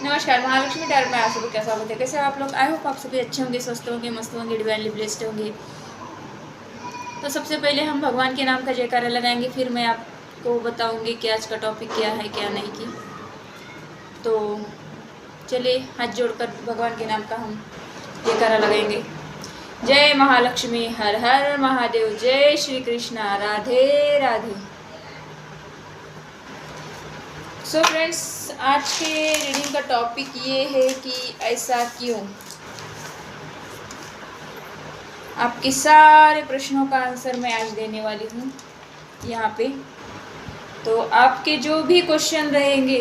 नमस्कार, महालक्ष्मी टैरोट में आप सभी का स्वागत है। कैसे आप लोग? आई होप आप सभी अच्छे होंगे, स्वस्थ होंगे, मस्त होंगे, डिवाइनली ब्लेस्ड होंगे। तो सबसे पहले हम भगवान के नाम का जयकारा लगाएंगे, फिर मैं आपको बताऊंगी कि आज का टॉपिक क्या है क्या नहीं की। तो चलिए हाथ जोड़कर भगवान के नाम का हम जयकारा लगाएंगे। जय महालक्ष्मी, हर हर महादेव, जय श्री कृष्णा, राधे राधे। सो फ्रेंड्स, आज के रीडिंग का टॉपिक ये है कि ऐसा क्यों। आपके सारे प्रश्नों का आंसर मैं आज देने वाली हूँ यहाँ पे। तो आपके जो भी क्वेश्चन रहेंगे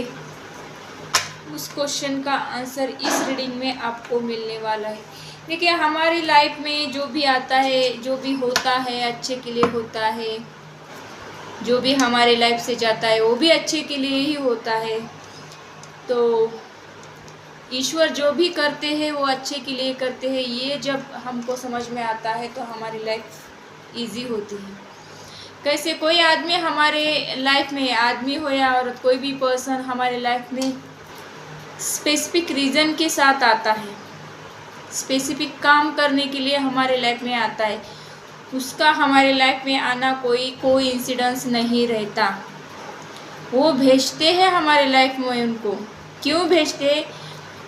उस क्वेश्चन का आंसर इस रीडिंग में आपको मिलने वाला है। देखिए, हमारी लाइफ में जो भी आता है, जो भी होता है, अच्छे के लिए होता है। जो भी हमारे लाइफ से जाता है वो भी अच्छे के लिए ही होता है। तो ईश्वर जो भी करते हैं वो अच्छे के लिए करते हैं। ये जब हमको समझ में आता है तो हमारी लाइफ इजी होती है। कैसे कोई आदमी हमारे लाइफ में, आदमी हो या औरत, कोई भी पर्सन हमारे लाइफ में स्पेसिफिक रीज़न के साथ आता है, स्पेसिफिक काम करने के लिए हमारे लाइफ में आता है। उसका हमारे लाइफ में आना कोई इंसिडेंस नहीं रहता। वो भेजते हैं हमारे लाइफ में। उनको क्यों भेजते हैं?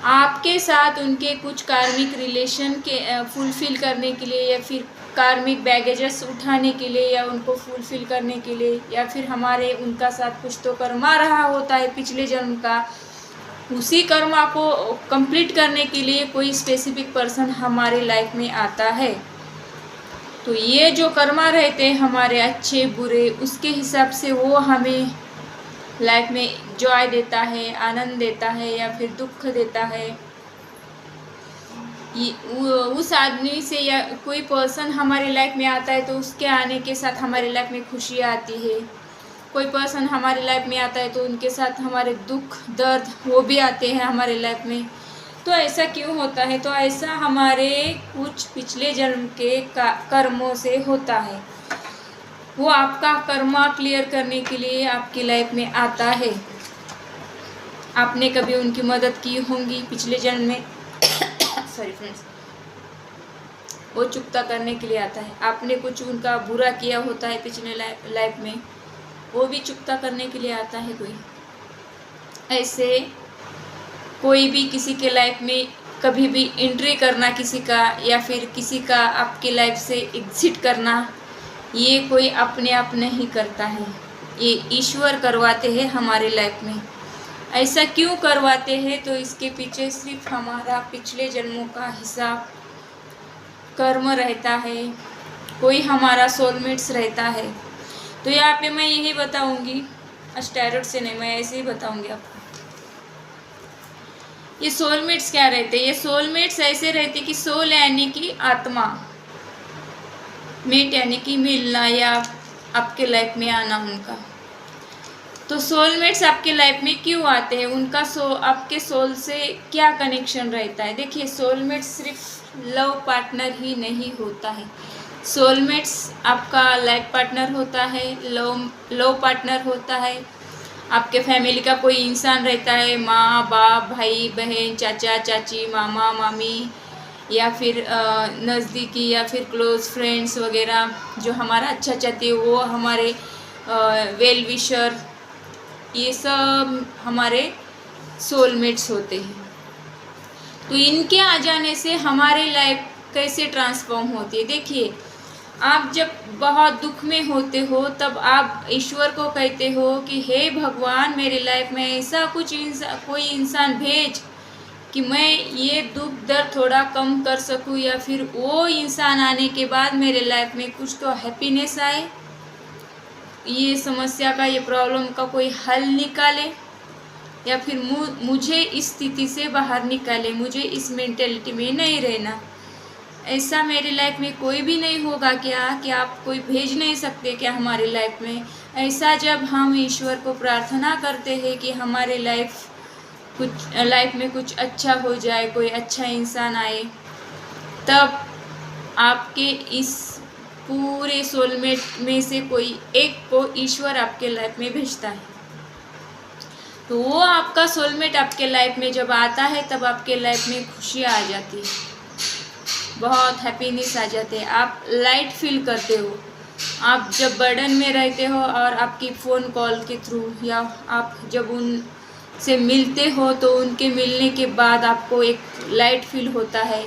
आपके साथ उनके कुछ कार्मिक रिलेशन के फुलफ़िल करने के लिए, या फिर कार्मिक बैगेजेस उठाने के लिए, या उनको फुलफ़िल करने के लिए, या फिर हमारे उनका साथ कुछ तो कर्मा रहा होता है पिछले जन्म का। उसी कर्मा को कंप्लीट करने के लिए कोई स्पेसिफिक पर्सन हमारे लाइफ में आता है। तो ये जो कर्मा रहते हैं हमारे अच्छे बुरे, उसके हिसाब से वो हमें लाइफ में जॉय देता है, आनंद देता है, या फिर दुख देता है। उस आदमी से या कोई पर्सन हमारे लाइफ में आता है तो उसके आने के साथ हमारे लाइफ में खुशियाँ आती है। कोई पर्सन हमारे लाइफ में आता है तो उनके साथ हमारे दुख दर्द वो भी आते हैं हमारे लाइफ में। तो ऐसा क्यों होता है? तो ऐसा हमारे कुछ पिछले जन्म के कर्मों से होता है। वो आपका कर्मा क्लियर करने के लिए आपकी लाइफ में आता है। आपने कभी उनकी मदद की होंगी पिछले जन्म में सॉरी फ्रेंड्स, वो चुकता करने के लिए आता है। आपने कुछ उनका बुरा किया होता है पिछले लाइफ में, वो भी चुकता करने के लिए आता है कोई। ऐसे कोई भी किसी के लाइफ में कभी भी एंट्री करना किसी का, या फिर किसी का आपके लाइफ से एग्जिट करना, ये कोई अपने आप नहीं करता है। ये ईश्वर करवाते हैं हमारे लाइफ में। ऐसा क्यों करवाते हैं? तो इसके पीछे सिर्फ हमारा पिछले जन्मों का हिसाब कर्म रहता है। कोई हमारा सोलमेट्स रहता है। तो यहाँ पे मैं यही बताऊंगी, आज टैरोट से नहीं, मैं ऐसे ही बताऊंगी आपको। ये सोलमेट्स क्या रहते हैं? ये सोलमेट्स ऐसे रहते कि सोल यानी कि आत्मा, मेट यानी कि मिलना या आपके लाइफ में आना उनका। तो सोलमेट्स आपके लाइफ में क्यों आते हैं? उनका आपके सोल से क्या कनेक्शन रहता है? देखिए, सोलमेट्स सिर्फ लव पार्टनर ही नहीं होता है। सोलमेट्स आपका लाइफ पार्टनर होता है, लव पार्टनर होता है, आपके फैमिली का कोई इंसान रहता है, माँ बाप, भाई बहन, चाचा चाची, मामा मामी, या फिर नज़दीकी या फिर क्लोज फ्रेंड्स वगैरह जो हमारा अच्छा चाहते हैं, वो हमारे वेल विशर, ये सब हमारे सोलमेट्स होते हैं। तो इनके आ जाने से हमारी लाइफ कैसे ट्रांसफॉर्म होती है? देखिए, आप जब बहुत दुख में होते हो तब आप ईश्वर को कहते हो कि हे भगवान, मेरे लाइफ में ऐसा कोई इंसान भेज कि मैं ये दुख दर्द थोड़ा कम कर सकूं, या फिर वो इंसान आने के बाद मेरे लाइफ में कुछ तो हैप्पीनेस आए, ये समस्या का, ये प्रॉब्लम का कोई हल निकाले, या फिर मुझे इस स्थिति से बाहर निकाले, मुझे इस मेंटेलिटी में नहीं रहना। ऐसा मेरी लाइफ में कोई भी नहीं होगा क्या? कि आप कोई भेज नहीं सकते क्या हमारी लाइफ में? ऐसा जब हम ईश्वर को प्रार्थना करते हैं कि हमारे लाइफ में कुछ अच्छा हो जाए, कोई अच्छा इंसान आए, तब आपके इस पूरे सोलमेट में से कोई एक को ईश्वर आपके लाइफ में भेजता है। तो वो आपका सोलमेट आपके लाइफ में जब आता है तब आपके लाइफ में खुशियाँ आ जाती है, बहुत हैप्पीनेस आ जाते हैं, आप लाइट फील करते हो। आप जब बर्डन में रहते हो और आपकी फ़ोन कॉल के थ्रू या आप जब उनसे मिलते हो तो उनके मिलने के बाद आपको एक लाइट फील होता है,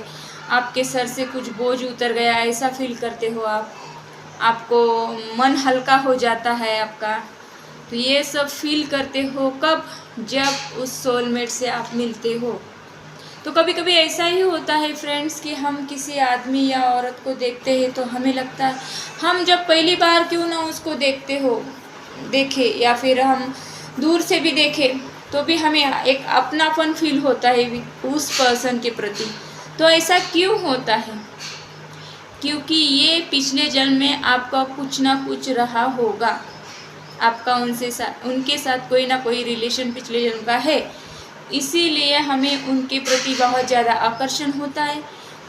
आपके सर से कुछ बोझ उतर गया ऐसा फील करते हो आप, आपको मन हल्का हो जाता है आपका। तो ये सब फील करते हो कब? जब उस सोलमेट से आप मिलते हो। तो कभी कभी ऐसा ही होता है फ्रेंड्स कि हम किसी आदमी या औरत को देखते हैं तो हमें लगता है, हम जब पहली बार क्यों ना उसको देखे या फिर हम दूर से भी देखें तो भी हमें एक अपनापन फील होता है उस पर्सन के प्रति। तो ऐसा क्यों होता है? क्योंकि ये पिछले जन्म में आपका कुछ ना कुछ रहा होगा, आपका उनके साथ कोई ना कोई रिलेशन पिछले जन्म का है, इसीलिए हमें उनके प्रति बहुत ज़्यादा आकर्षण होता है,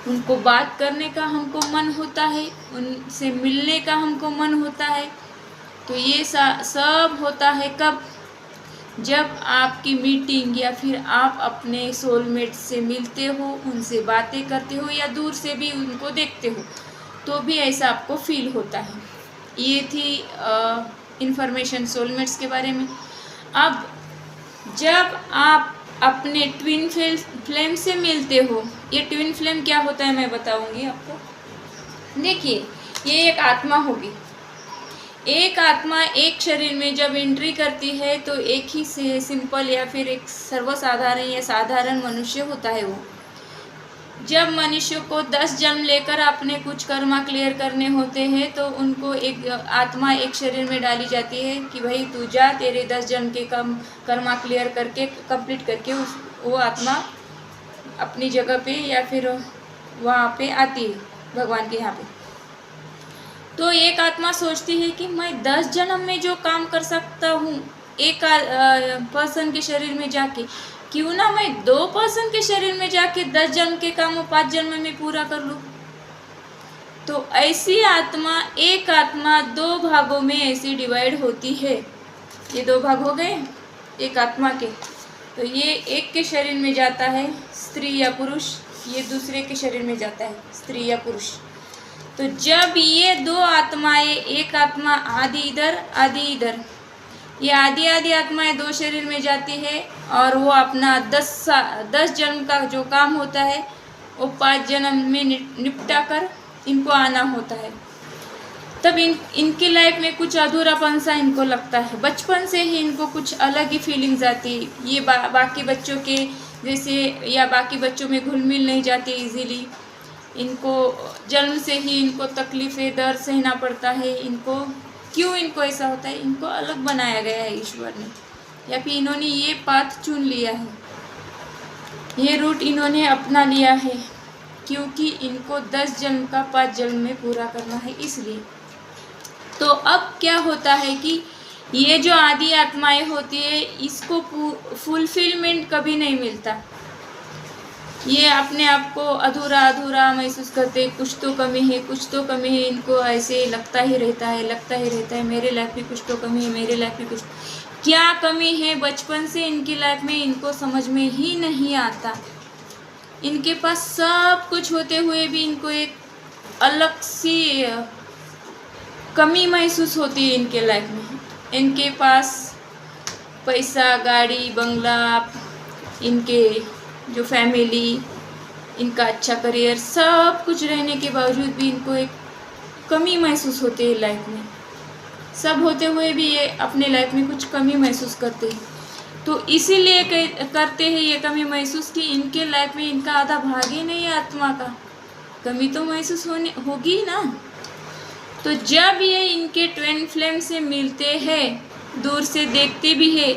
उनको बात करने का हमको मन होता है, उनसे मिलने का हमको मन होता है। तो ये सब होता है कब? जब आपकी मीटिंग या फिर आप अपने सोलमेट से मिलते हो, उनसे बातें करते हो या दूर से भी उनको देखते हो तो भी ऐसा आपको फील होता है। ये थी इन्फॉर्मेशन सोलमेट्स के बारे में। अब जब आप अपने ट्विन फ्लेम से मिलते हो, ये ट्विन फ्लेम क्या होता है मैं बताऊंगी आपको। देखिए, ये एक आत्मा होगी, एक आत्मा एक शरीर में जब एंट्री करती है तो एक ही से सिंपल या फिर एक सर्वसाधारण या साधारण मनुष्य होता है वो। जब मनुष्य को 10 जन्म लेकर अपने कुछ कर्मा क्लियर करने होते हैं तो उनको एक आत्मा एक शरीर में डाली जाती है कि भाई तू जा, तेरे 10 जन्म के कर्मा क्लियर करके कंप्लीट करके वो आत्मा अपनी जगह पे या फिर वहाँ पे आती है भगवान के यहाँ पे। तो एक आत्मा सोचती है कि मैं 10 जन्म में जो काम कर सकता हूँ एक पर्सन के शरीर में जाके, क्यों ना मैं 2 पर्सन के शरीर में जाके 10 जन्म के काम 5 जन्म में पूरा कर लूँ। तो ऐसी आत्मा, एक आत्मा 2 भागों में ऐसी डिवाइड होती है। ये 2 भाग हो गए एक आत्मा के। तो ये एक के शरीर में जाता है स्त्री या पुरुष, ये दूसरे के शरीर में जाता है स्त्री या पुरुष। तो जब ये 2 आत्माएं, एक आत्मा आदि इधर आदि इधर, ये आदि आत्माएं 2 शरीर में जाती है और वो अपना 10 जन्म का जो काम होता है वो 5 जन्म में निपटा कर इनको आना होता है। तब इनकी लाइफ में कुछ अधूरापन सा इनको लगता है, बचपन से ही इनको कुछ अलग ही फीलिंग्स आती है। ये बाकी बच्चों के जैसे या बाकी बच्चों में घुल मिल नहीं जाती इजीली, इनको जन्म से ही इनको तकलीफ़ें दर्द सहना पड़ता है। इनको क्यों इनको ऐसा होता है? इनको अलग बनाया गया है ईश्वर ने, या फिर इन्होंने ये पाथ चुन लिया है, ये रूट इन्होंने अपना लिया है क्योंकि इनको 10 जन्म का 5 जन्म में पूरा करना है इसलिए। तो अब क्या होता है कि ये जो आदि आत्माएं होती है इसको फुलफिलमेंट कभी नहीं मिलता, ये अपने आप को अधूरा अधूरा महसूस करते, कुछ तो कमी है कुछ तो कमी है, इनको ऐसे लगता ही रहता है मेरे लाइफ में कुछ तो कमी है, मेरे लाइफ में कुछ क्या कमी है। बचपन से इनकी लाइफ में इनको समझ में ही नहीं आता, इनके पास सब कुछ होते हुए भी इनको एक अलग सी कमी महसूस होती है इनके लाइफ में। इनके पास पैसा, गाड़ी, बंगला, इनके जो फैमिली, इनका अच्छा करियर, सब कुछ रहने के बावजूद भी इनको एक कमी महसूस होती है लाइफ में। सब होते हुए भी ये अपने लाइफ में कुछ कमी महसूस करते हैं। तो इसीलिए करते हैं ये कमी महसूस कि इनके लाइफ में इनका आधा भाग ही नहीं है आत्मा का, कमी तो महसूस होगी ना। तो जब ये इनके ट्विन फ्लेम से मिलते हैं, दूर से देखते भी है,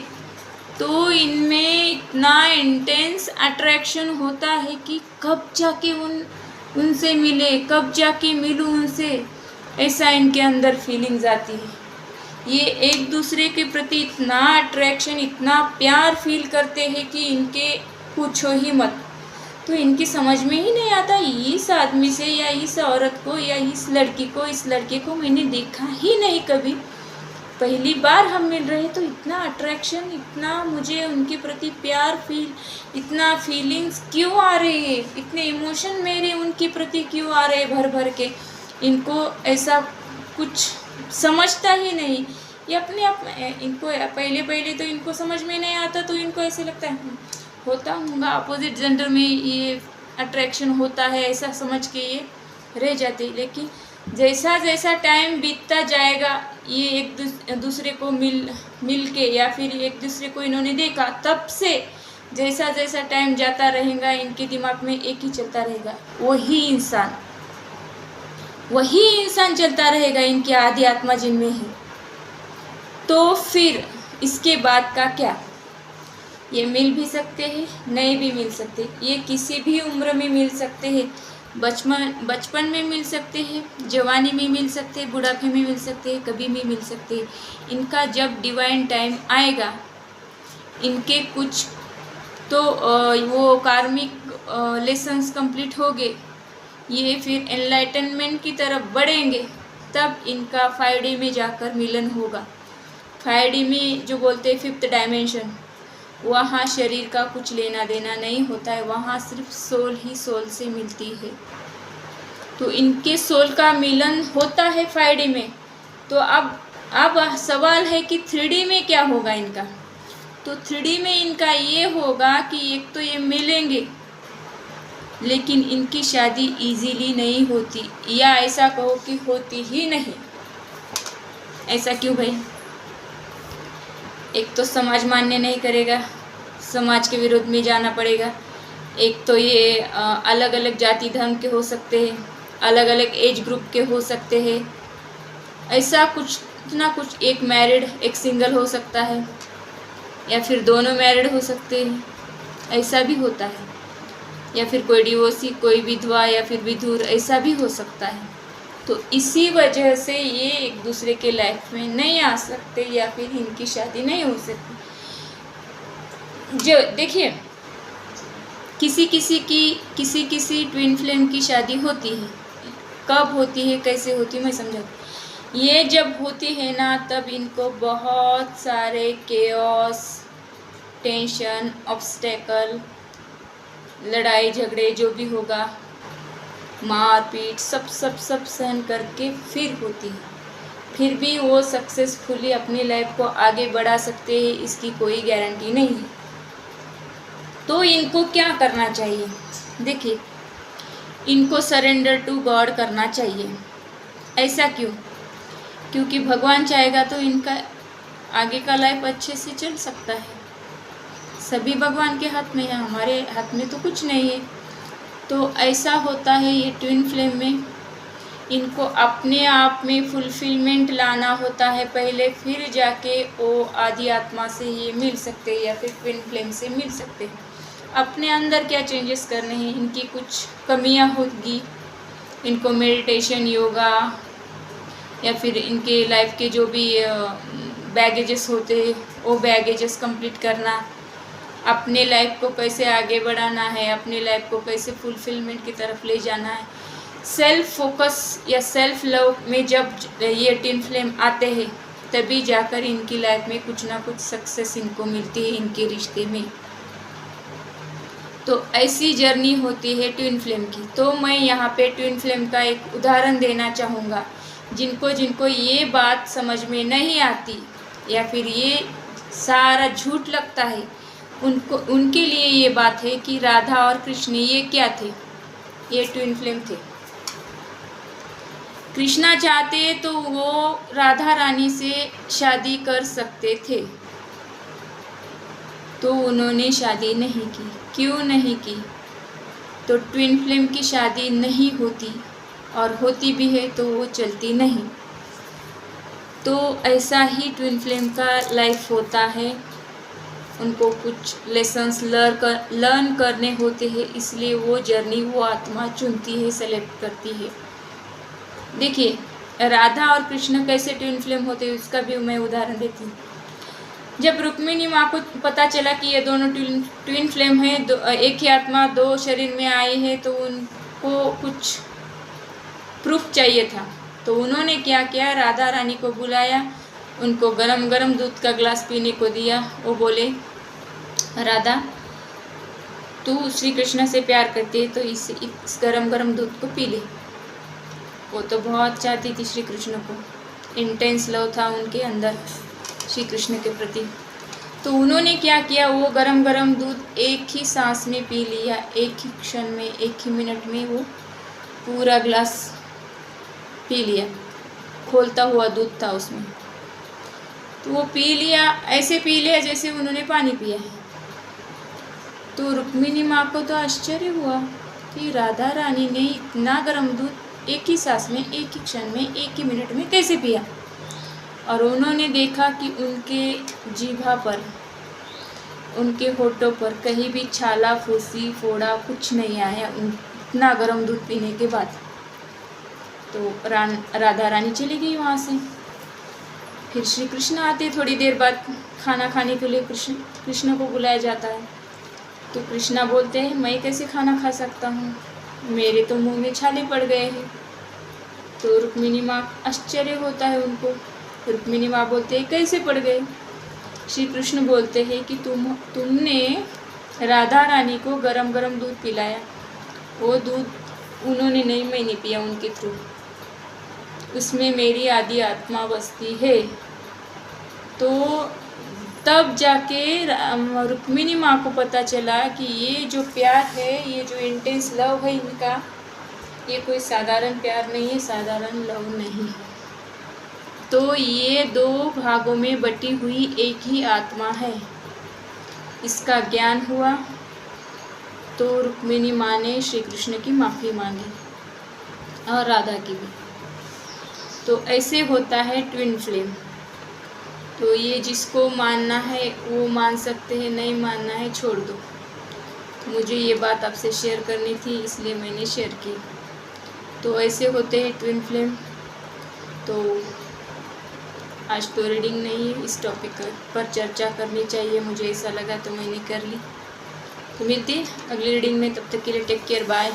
तो इनमें इतना इंटेंस अट्रैक्शन होता है कि कब जाके उनसे मिले, कब जाके मिलूँ उनसे, ऐसा इनके अंदर फीलिंग्स आती है। ये एक दूसरे के प्रति इतना अट्रैक्शन, इतना प्यार फील करते हैं कि इनके पूछो ही मत। तो इनकी समझ में ही नहीं आता इस आदमी से या इस औरत को या इस लड़की को, इस लड़के को मैंने देखा ही नहीं कभी, पहली बार हम मिल रहे तो इतना अट्रैक्शन, इतना मुझे उनके प्रति प्यार फील, इतना फीलिंग्स क्यों आ रही है, इतने इमोशन मेरे उनके प्रति क्यों आ रहे भर भर के। इनको ऐसा कुछ समझता ही नहीं, ये अपने आप इनको पहले पहले तो इनको समझ में नहीं आता, तो इनको ऐसे लगता है होता होगा अपोजिट जेंडर में ये अट्रैक्शन होता है, ऐसा समझ के ये रह जाते। लेकिन जैसा जैसा टाइम बीतता जाएगा, ये एक दूसरे को मिल के या फिर एक दूसरे को इन्होंने देखा, तब से जैसा जैसा टाइम जाता रहेगा इनके दिमाग में एक ही चलता रहेगा, वही इंसान चलता रहेगा इनके आदि आत्मा जिनमें है। तो फिर इसके बाद का क्या? ये मिल भी सकते हैं, नहीं भी मिल सकते, ये किसी भी उम्र में मिल सकते हैं, बचपन में मिल सकते हैं, जवानी में मिल सकते हैं, बुढ़ापे में मिल सकते हैं, कभी भी मिल सकते हैं। इनका जब डिवाइन टाइम आएगा, इनके कुछ तो वो कार्मिक लेसन्स कंप्लीट हो गए, ये फिर एनलाइटनमेंट की तरफ बढ़ेंगे, तब इनका 5D में जाकर मिलन होगा। 5D में जो बोलते हैं 5th डायमेंशन, वहाँ शरीर का कुछ लेना देना नहीं होता है, वहाँ सिर्फ सोल ही सोल से मिलती है। तो इनके सोल का मिलन होता है 5D में। तो अब सवाल है कि 3D में क्या होगा इनका? तो 3D में इनका ये होगा कि एक तो ये मिलेंगे, लेकिन इनकी शादी इजीली नहीं होती, या ऐसा कहो कि होती ही नहीं। ऐसा क्यों भाई? एक तो समाज मान्य नहीं करेगा, समाज के विरोध में जाना पड़ेगा। एक तो ये अलग अलग जाति धर्म के हो सकते हैं, अलग अलग एज ग्रुप के हो सकते हैं, ऐसा कुछ ना कुछ, एक मैरिड एक सिंगल हो सकता है, या फिर दोनों मैरिड हो सकते हैं, ऐसा भी होता है, या फिर कोई डिवोर्सी, कोई विधवा या फिर विधुर, ऐसा भी हो सकता है। तो इसी वजह से ये एक दूसरे के लाइफ में नहीं आ सकते, या फिर इनकी शादी नहीं हो सकती। जो देखिए, किसी किसी ट्विन फ्लेम की शादी होती है, कब होती है, कैसे होती है, मैं समझाती। ये जब होती है ना, तब इनको बहुत सारे केओस, टेंशन, ऑब्स्टेकल, लड़ाई झगड़े जो भी होगा, मारपीट, सब सहन करके फिर होती है। फिर भी वो सक्सेसफुली अपनी लाइफ को आगे बढ़ा सकते हैं, इसकी कोई गारंटी नहीं है। तो इनको क्या करना चाहिए? देखिए, इनको सरेंडर टू गॉड करना चाहिए। ऐसा क्यों? क्योंकि भगवान चाहेगा तो इनका आगे का लाइफ अच्छे से चल सकता है। सभी भगवान के हाथ में है, हमारे हाथ में तो कुछ नहीं है। तो ऐसा होता है ये ट्विन फ्लेम में, इनको अपने आप में फुलफिलमेंट लाना होता है पहले, फिर जाके वो आदि आत्मा से ये मिल सकते हैं, या फिर ट्विन फ्लेम से मिल सकते हैं। अपने अंदर क्या चेंजेस करने हैं, इनकी कुछ कमियां होगी, इनको मेडिटेशन, योगा, या फिर इनके लाइफ के जो भी बैगेजेस होते हैं, वो बैगेजेस कंप्लीट करना, अपने लाइफ को कैसे आगे बढ़ाना है, अपने लाइफ को कैसे फुलफिलमेंट की तरफ ले जाना है। सेल्फ फोकस या सेल्फ लव में जब ये ट्विन फ्लेम आते हैं, तभी जाकर इनकी लाइफ में कुछ ना कुछ सक्सेस इनको मिलती है, इनके रिश्ते में। तो ऐसी जर्नी होती है ट्विन फ्लेम की। तो मैं यहाँ पे ट्विन फ्लेम का एक उदाहरण देना चाहूँगा। जिनको ये बात समझ में नहीं आती, या फिर ये सारा झूठ लगता है, उनके लिए ये बात है कि राधा और कृष्ण ये क्या थे? ये ट्विन फ्लेम थे। कृष्णा चाहते तो वो राधा रानी से शादी कर सकते थे, तो उन्होंने शादी नहीं की। क्यों नहीं की? तो ट्विन फ्लेम की शादी नहीं होती, और होती भी है तो वो चलती नहीं। तो ऐसा ही ट्विन फ्लेम का लाइफ होता है। उनको कुछ लेसन्स लर्न करने होते हैं, इसलिए वो जर्नी वो आत्मा चुनती है, सेलेक्ट करती है। देखिए, राधा और कृष्ण कैसे ट्विन फ्लेम होते हैं, उसका भी मैं उदाहरण देती हूँ। जब रुक्मिणी माँ को पता चला कि ये दोनों ट्विन फ्लेम हैं, एक ही आत्मा दो शरीर में आई है, तो उनको कुछ प्रूफ चाहिए था। तो उन्होंने क्या किया, राधा रानी को बुलाया उनको गरम गरम दूध का ग्लास पीने को दिया। वो बोले, राधा तू श्री कृष्ण से प्यार करती है तो इस गरम गरम दूध को पी ले। वो तो बहुत चाहती थी श्री कृष्ण को, इंटेंस लव था उनके अंदर श्री कृष्ण के प्रति। तो उन्होंने क्या किया, वो गरम गरम दूध एक ही सांस में पी लिया, एक ही क्षण में, एक ही मिनट में वो पूरा ग्लास पी लिया। खोलता हुआ दूध था उसमें, तो वो पी लिया, ऐसे पी लिया जैसे उन्होंने पानी पिया है। तो रुक्मिणी माँ को तो आश्चर्य हुआ कि राधा रानी ने इतना गर्म दूध एक ही सांस में, एक ही क्षण में, एक ही मिनट में कैसे पिया। और उन्होंने देखा कि उनके जीभा पर, उनके होठों पर कहीं भी छाला, फुंसी, फोड़ा कुछ नहीं आया इतना गर्म दूध पीने के बाद। तो राधा रानी चली गई वहाँ से। फिर श्री कृष्ण आते, थोड़ी देर बाद खाना खाने के लिए कृष्ण को बुलाया जाता है। तो कृष्णा बोलते हैं, मैं कैसे खाना खा सकता हूँ, मेरे तो मुंह में छाले पड़ गए हैं। तो रुक्मिणी माँ, आश्चर्य होता है उनको। रुक्मिणी माँ बोलते हैं, कैसे पड़ गए। श्री कृष्ण बोलते हैं कि तुमने राधा रानी को गरम गरम दूध पिलाया, वो दूध उन्होंने नहीं, मैंने पिया उनके थ्रू, उसमें मेरी आदि आत्मा बसती है। तो तब जाके रुक्मिणी माँ को पता चला कि ये जो प्यार है, ये जो इंटेंस लव है इनका, ये कोई साधारण प्यार नहीं है, साधारण लव नहीं है। तो ये दो भागों में बटी हुई एक ही आत्मा है, इसका ज्ञान हुआ। तो रुक्मिणी माँ ने श्री कृष्ण की माफ़ी मांगी और राधा की भी। तो ऐसे होता है ट्विन फ्लेम। तो ये जिसको मानना है वो मान सकते हैं, नहीं मानना है छोड़ दो। तो मुझे ये बात आपसे शेयर करनी थी, इसलिए मैंने शेयर की। तो ऐसे होते हैं ट्विन फ्लेम। तो आज तो रीडिंग नहीं है, इस टॉपिक पर चर्चा करनी चाहिए, मुझे ऐसा लगा तो मैंने कर ली। तो मिलती है अगली रीडिंग में, तब तक के लिए टेक केयर, बाय।